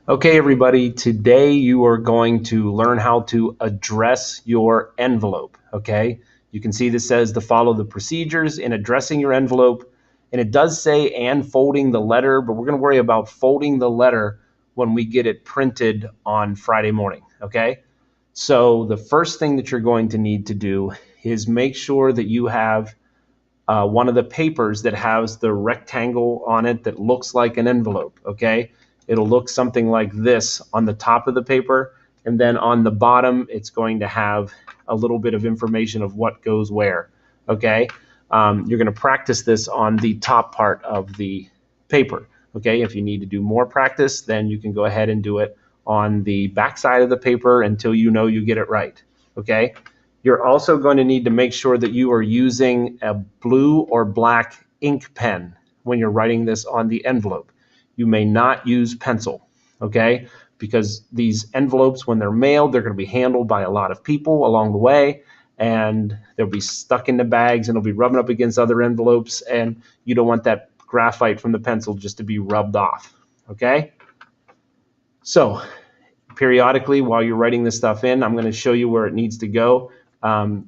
Okay, everybody, today you are going to learn how to address your envelope, okay? You can see this says to follow the procedures in addressing your envelope, and it does say and folding the letter, but we're going to worry about folding the letter when we get it printed on Friday morning, okay? So the first thing that you're going to need to do is make sure that you have one of the papers that has the rectangle on it that looks like an envelope, okay? It'll look something like this on the top of the paper, and then on the bottom, it's going to have a little bit of information of what goes where, okay? You're going to practice this on the top part of the paper, okay? If you need to do more practice, then you can go ahead and do it on the back side of the paper until you know you get it right, okay? You're also going to need to make sure that you are using a blue or black ink pen when you're writing this on the envelope. You may not use pencil, okay? Because these envelopes, when they're mailed, they're going to be handled by a lot of people along the way, and they'll be stuck in the bags and they'll be rubbing up against other envelopes, and you don't want that graphite from the pencil just to be rubbed off, okay? So periodically, while you're writing this stuff in, I'm going to show you where it needs to go.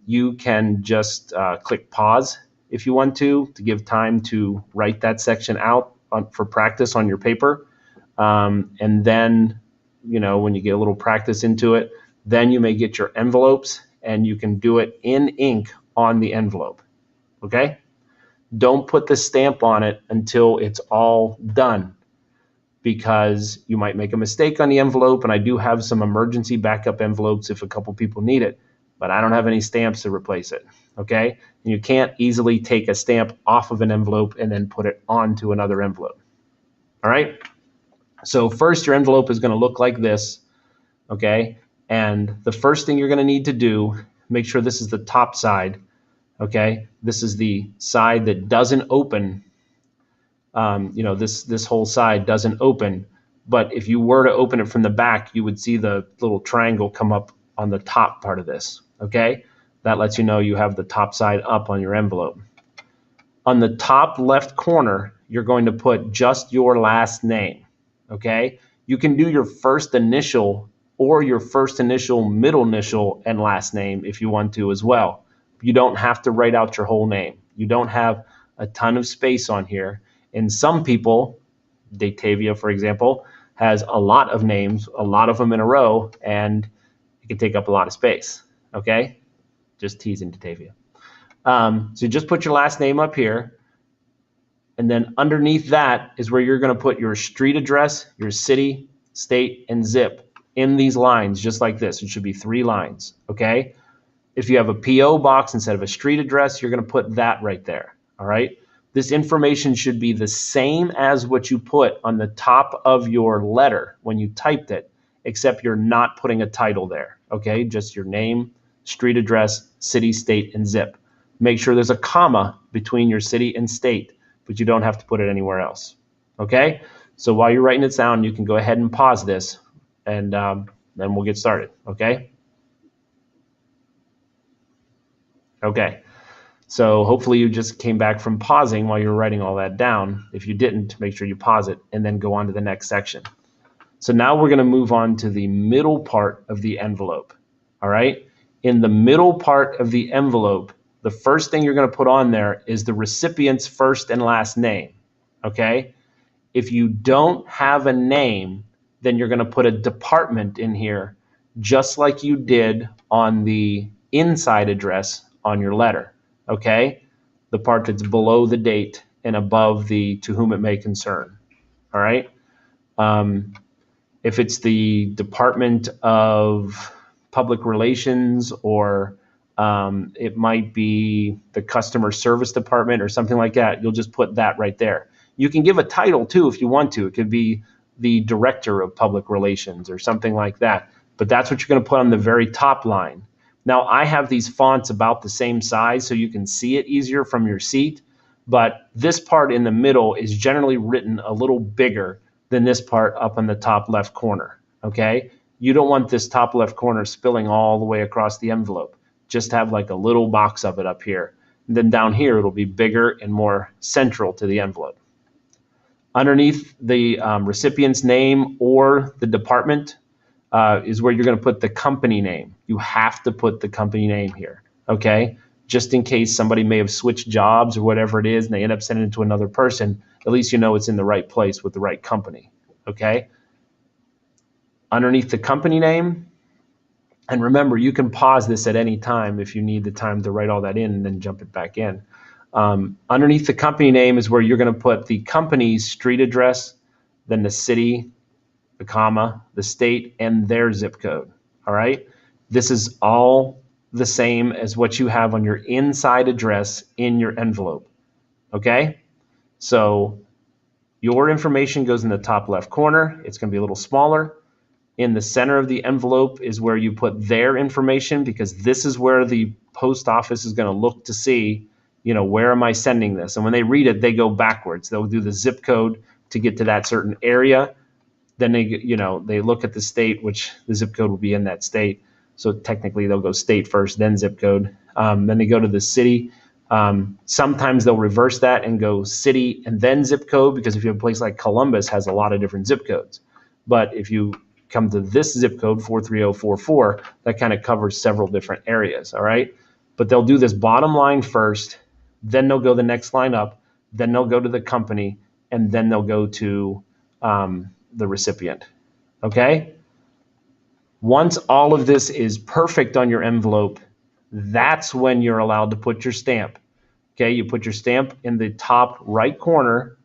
You can just click pause if you want to give time to write that section out for practice on your paper. And then, when you get a little practice into it, then you may get your envelopes and you can do it in ink on the envelope. Okay? Don't put the stamp on it until it's all done, because you might make a mistake on the envelope, and I do have some emergency backup envelopes if a couple people need it, but I don't have any stamps to replace it, okay? And you can't easily take a stamp off of an envelope and then put it onto another envelope, all right? So first, your envelope is going to look like this, okay? And the first thing you're going to need to do, make sure this is the top side, okay? This is the side that doesn't open. This whole side doesn't open, but if you were to open it from the back, you would see the little triangle come up on the top part of this, okay? That lets you know you have the top side up on your envelope. On the top left corner, you're going to put just your last name, okay? You can do your first initial or your first initial, middle initial, and last name if you want to as well. You don't have to write out your whole name. You don't have a ton of space on here. And some people, Datavia, for example, has a lot of names, a lot of them in a row, and it can take up a lot of space, okay? Just teasing Datavia. So just put your last name up here, and then underneath that is where you're going to put your street address, your city, state, and zip in these lines, just like this. It should be 3 lines, okay? If you have a P.O. box instead of a street address, you're going to put that right there, all right? This information should be the same as what you put on the top of your letter when you typed it, except you're not putting a title there, okay? Just your name, street address, city, state, and zip. Make sure there's a comma between your city and state, but you don't have to put it anywhere else, okay? So while you're writing it down, you can go ahead and pause this, and then we'll get started, okay? Okay. So hopefully you just came back from pausing while you were writing all that down. If you didn't, make sure you pause it and then go on to the next section. So now we're going to move on to the middle part of the envelope. All right. In the middle part of the envelope, the first thing you're going to put on there is the recipient's first and last name. Okay. If you don't have a name, then you're going to put a department in here, just like you did on the inside address on your letter. Okay, the part that's below the date and above the to whom it may concern. All right. If it's the Department of Public Relations, or it might be the Customer Service Department or something like that, you'll just put that right there. You can give a title too if you want to. It could be the Director of Public Relations or something like that. But that's what you're going to put on the very top line. Now, I have these fonts about the same size so you can see it easier from your seat, but this part in the middle is generally written a little bigger than this part up in the top left corner, okay? You don't want this top left corner spilling all the way across the envelope. Just have like a little box of it up here. And then down here, it'll be bigger and more central to the envelope. Underneath the recipient's name or the department is where you're going to put the company name. You have to put the company name here, okay? Just in case somebody may have switched jobs or whatever it is and they end up sending it to another person, at least you know it's in the right place with the right company, okay? Underneath the company name, and remember, you can pause this at any time if you need the time to write all that in and then jump it back in. Underneath the company name is where you're going to put the company's street address, then the city, the comma, the state, and their zip code. All right. This is all the same as what you have on your inside address in your envelope. Okay. So your information goes in the top left corner. It's going to be a little smaller. In the center of the envelope is where you put their information, because this is where the post office is going to look to see, where am I sending this? And when they read it, they go backwards. They'll do the zip code to get to that certain area. Then they look at the state, which the zip code will be in that state. So technically they'll go state first, then zip code. Then they go to the city. Sometimes they'll reverse that and go city and then zip code, because if you have a place like Columbus, has a lot of different zip codes. But if you come to this zip code 43044, that kind of covers several different areas. All right. But they'll do this bottom line first, then they'll go the next line up, then they'll go to the company, and then they'll go to the recipient. Okay. Once all of this is perfect on your envelope, that's when you're allowed to put your stamp. Okay. You put your stamp in the top right corner.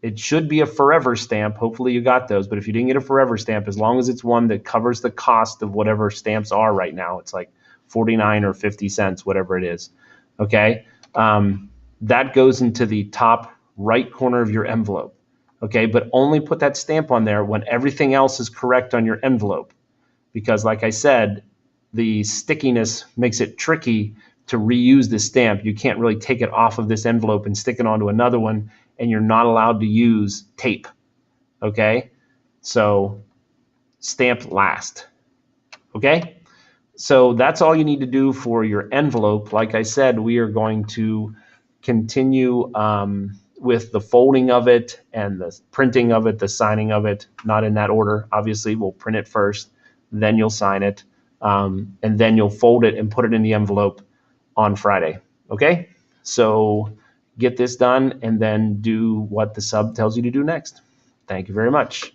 It should be a forever stamp. Hopefully you got those. But if you didn't get a forever stamp, as long as it's one that covers the cost of whatever stamps are right now, it's like 49 or 50 cents, whatever it is. Okay. That goes into the top right corner of your envelope. Okay. But only put that stamp on there when everything else is correct on your envelope. Because like I said, the stickiness makes it tricky to reuse this stamp. You can't really take it off of this envelope and stick it onto another one, and you're not allowed to use tape. Okay? So stamp last. Okay? So that's all you need to do for your envelope. Like I said, we are going to continue with the folding of it and the printing of it, the signing of it, not in that order. Obviously, we'll print it first, then you'll sign it, and then you'll fold it and put it in the envelope on Friday. Okay? So get this done and then do what the sub tells you to do next. Thank you very much.